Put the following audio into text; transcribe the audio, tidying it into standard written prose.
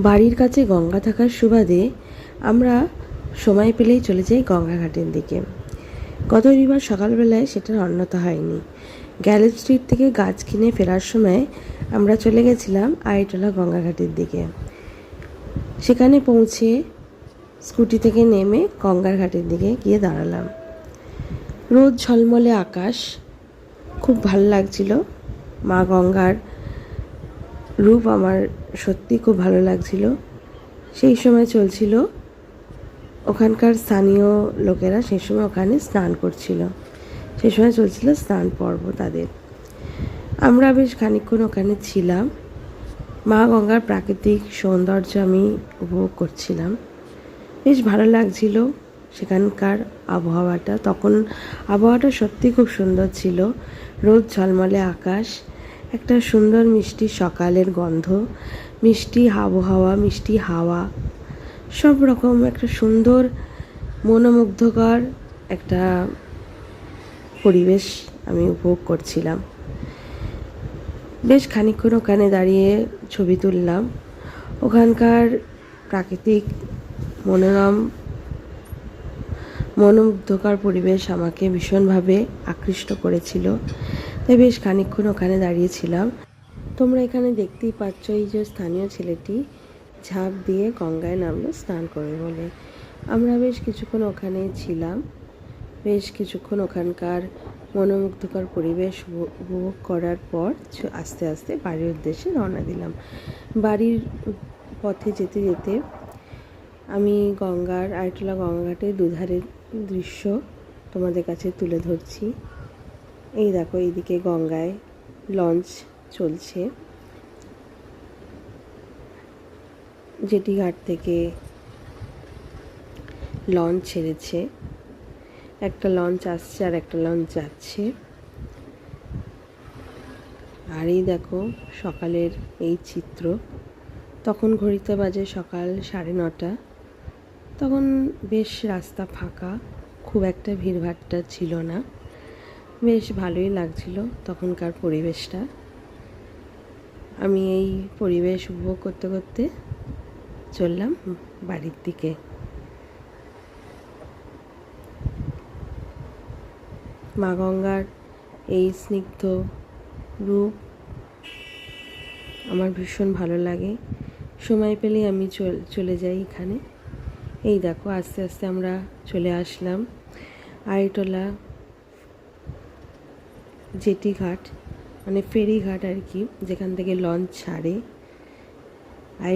বাড়ির কাছে গঙ্গা থাকার সুবাদে আমরা সময় পেলেই চলে যাই গঙ্গাঘাটের দিকে। গত রবিবার সকালবেলায় সেটার অন্যথা হয়নি। গ্যালেজ স্ট্রিট থেকে গাছ কিনে ফেরার সময় আমরা চলে গেছিলাম আইটলা গঙ্গাঘাটের দিকে। সেখানে পৌঁছে স্কুটি থেকে নেমে গঙ্গার ঘাটের দিকে গিয়ে দাঁড়ালাম। রোদ ঝলমলে আকাশ, খুব ভালো লাগছিল। মা গঙ্গার রূপ আমার সত্যি খুব ভালো লাগছিল। সেই সময় চলছিল, ওখানকার স্থানীয় লোকেরা সেই সময় ওখানে স্নান করছিল, সেই সময় চলছিল স্নান পর্ব তাদের। আমরা বেশ খানিকক্ষণ ওখানে ছিলাম। মা গঙ্গার প্রাকৃতিক সৌন্দর্য আমি উপভোগ করছিলাম। বেশ ভালো লাগছিল সেখানকার আবহাওয়াটা। তখন আবহাওয়াটা সত্যি খুব সুন্দর ছিল। রোদ ঝলমলে আকাশ, একটা সুন্দর মিষ্টি সকালের গন্ধ, মিষ্টি আবহাওয়া, মিষ্টি হাওয়া, সব রকম একটা সুন্দর মনোমুগ্ধকর একটা পরিবেশ আমি উপভোগ করছিলাম। বেশ খানিকক্ষণ ওখানে দাঁড়িয়ে ছবি তুললাম। ওখানকার প্রাকৃতিক মনোরম মনোমুগ্ধকর পরিবেশ আমাকে ভীষণভাবে আকৃষ্ট করেছিল, তাই বেশ খানিকক্ষণ ওখানে দাঁড়িয়েছিলাম। তোমরা এখানে দেখতেই পাচ্ছ, এই যে স্থানীয় ছেলেটি ঝাঁপ দিয়ে গঙ্গায় নামলো স্নান করবে বলে। আমরা বেশ কিছুক্ষণ ওখানে ছিলাম। বেশ কিছুক্ষণ ওখানকার মনোমুগ্ধকর পরিবেশ উপভোগ করার পর আস্তে আস্তে বাড়ির উদ্দেশ্যে রওনা দিলাম। বাড়ির পথে যেতে যেতে আমি আইটলা গঙ্গাঘাটের দুধারের দৃশ্য তোমাদের কাছে তুলে ধরছি। এই দেখো, এইদিকে গঙ্গায় লঞ্চ চলছে। জেটি ঘাট থেকে লঞ্চ ছেড়েছে, একটা লঞ্চ আসছে আর একটা লঞ্চ যাচ্ছে। আর এই দেখো সকালের এই চিত্র। তখন ঘড়িতে বাজে সকাল 9:30। তখন বেশ রাস্তা ফাঁকা, খুব একটা ভিড়ভাট্টা ছিল না। বেশ ভালোই লাগছিল তখনকার পরিবেশটা। আমি এই পরিবেশ উপভোগ করতে করতে চললাম বাড়ির দিকে। মা গঙ্গার এই স্নিগ্ধ রূপ আমার ভীষণ ভালো লাগে। সময় পেলেই আমি চলে যাই এখানে। এই দেখো আস্তে আস্তে আমরা চলে আসলাম আইটলা জেটি ঘাট, মানে ফেরি ঘাট আর কি, যেখান থেকে লঞ্চ ছাড়ে।